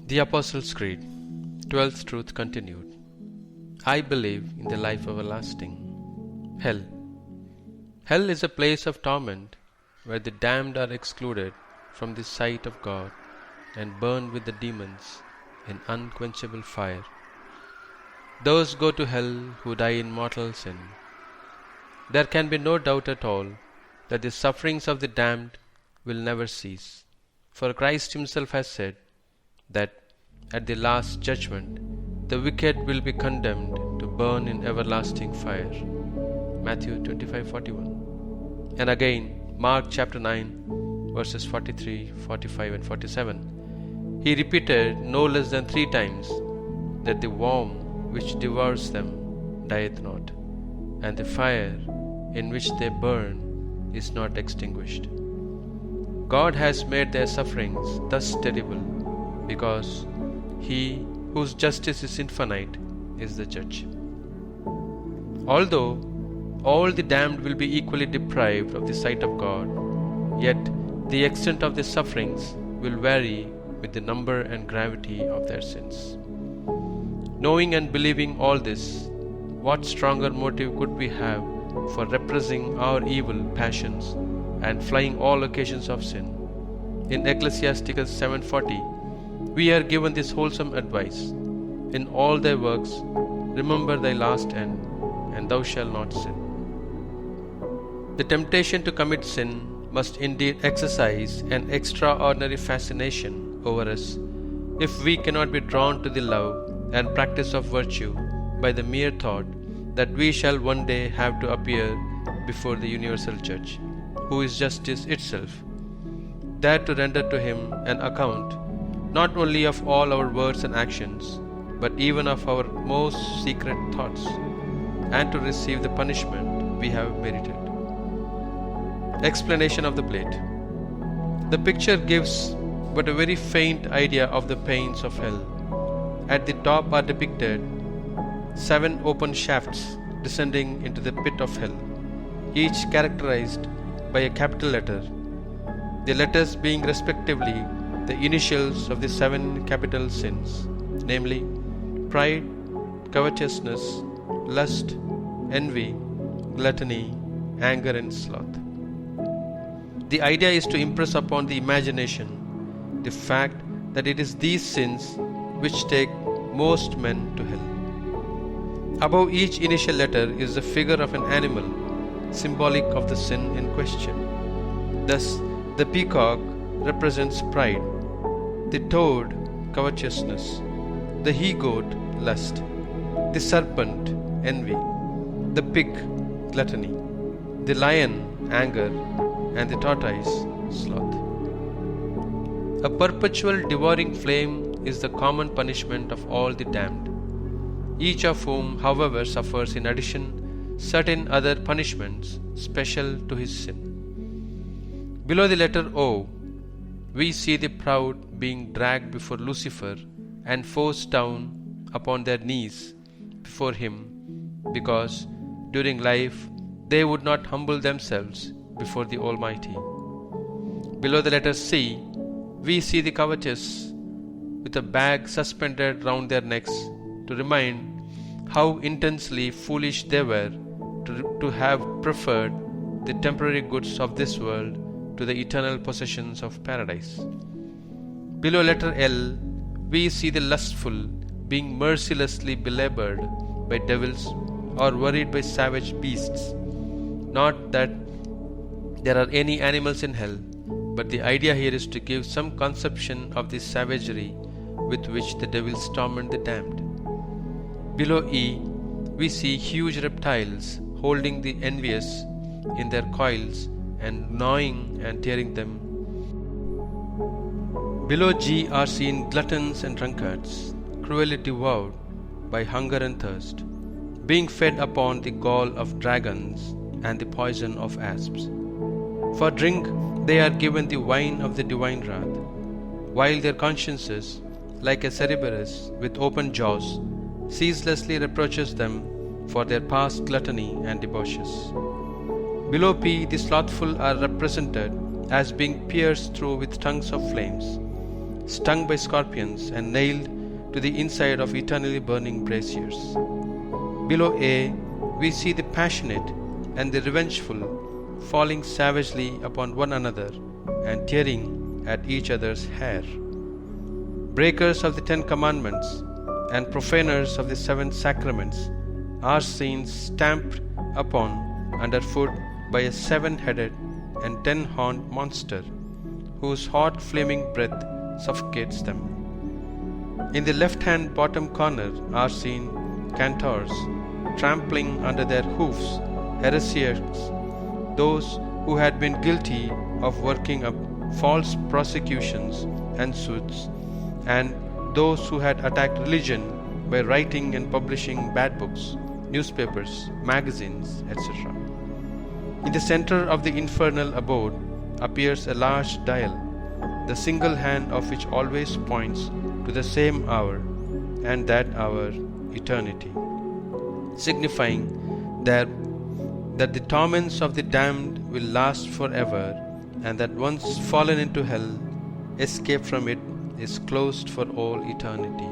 The Apostles' Creed, Twelfth Truth continued. I believe in the life everlasting. Hell. Hell is a place of torment where the damned are excluded from the sight of God and burned with the demons in unquenchable fire. Those go to hell who die in mortal sin. There can be no doubt at all that the sufferings of the damned will never cease, for Christ himself has said that at the last judgment the wicked will be condemned to burn in everlasting fire. Matthew 25:41. And again, Mark chapter 9, verses 43, 45 and 47. He repeated no less than 3 times that the worm which devours them dieth not, and the fire in which they burn is not extinguished. God has made their sufferings thus terrible because He whose justice is infinite is the judge. Although all the damned will be equally deprived of the sight of God, yet the extent of their sufferings will vary with the number and gravity of their sins. Knowing and believing all this, what stronger motive could we have for repressing our evil passions and flying all occasions of sin? In Ecclesiasticus 7:40, we are given this wholesome advice: in all thy works remember thy last end, and thou shalt not sin. The temptation to commit sin must indeed exercise an extraordinary fascination over us if we cannot be drawn to the love and practice of virtue by the mere thought that we shall one day have to appear before the universal judge, who is justice itself, there to render to him an account not only of all our words and actions, but even of our most secret thoughts, and to receive the punishment we have merited. Explanation of the plate. The picture gives but a very faint idea of the pains of hell. At the top are depicted 7 open shafts descending into the pit of hell, each characterized by a capital letter, the letters being respectively the initials of the 7 capital sins, namely pride, covetousness, lust, envy, gluttony, anger and sloth. The idea is to impress upon the imagination the fact that it is these sins which take most men to hell. Above each initial letter is the figure of an animal, symbolic of the sin in question. Thus, the peacock represents pride, the toad covetousness, the he-goat lust, the serpent envy, the pig gluttony, the lion anger, and the tortoise sloth. A perpetual devouring flame is the common punishment of all the damned, each of whom, however, suffers in addition certain other punishments special to his sin. Below the letter O, we see the proud being dragged before Lucifer and forced down upon their knees before him, because during life they would not humble themselves before the Almighty. Below the letter C, we see the covetous with a bag suspended round their necks to remind how intensely foolish they were to have preferred the temporary goods of this world to the eternal possessions of paradise. Below letter L, we see the lustful being mercilessly belabored by devils or worried by savage beasts. Not that there are any animals in hell, but the idea here is to give some conception of the savagery with which the devils torment the damned. Below E, we see huge reptiles holding the envious in their coils and gnawing and tearing them. Below G are seen gluttons and drunkards, cruelly devoured by hunger and thirst, being fed upon the gall of dragons and the poison of asps. For drink they are given the wine of the divine wrath, while their consciences, like a Cerberus with open jaws, ceaselessly reproaches them for their past gluttony and debauches. Below P, the slothful are represented as being pierced through with tongues of flames, stung by scorpions and nailed to the inside of eternally burning braziers. Below A, we see the passionate and the revengeful falling savagely upon one another and tearing at each other's hair. Breakers of the 10 Commandments and profaners of the 7 Sacraments are seen stamped upon underfoot by a 7-headed and 10-horned monster, whose hot flaming breath suffocates them. In the left-hand bottom corner are seen cantors trampling under their hoofs heresiarchs, those who had been guilty of working up false prosecutions and suits, and those who had attacked religion by writing and publishing bad books, newspapers, magazines, etc. In the center of the infernal abode appears a large dial, the single hand of which always points to the same hour, and that hour eternity, signifying that the torments of the damned will last forever, and that once fallen into hell, escape from it is closed for all eternity.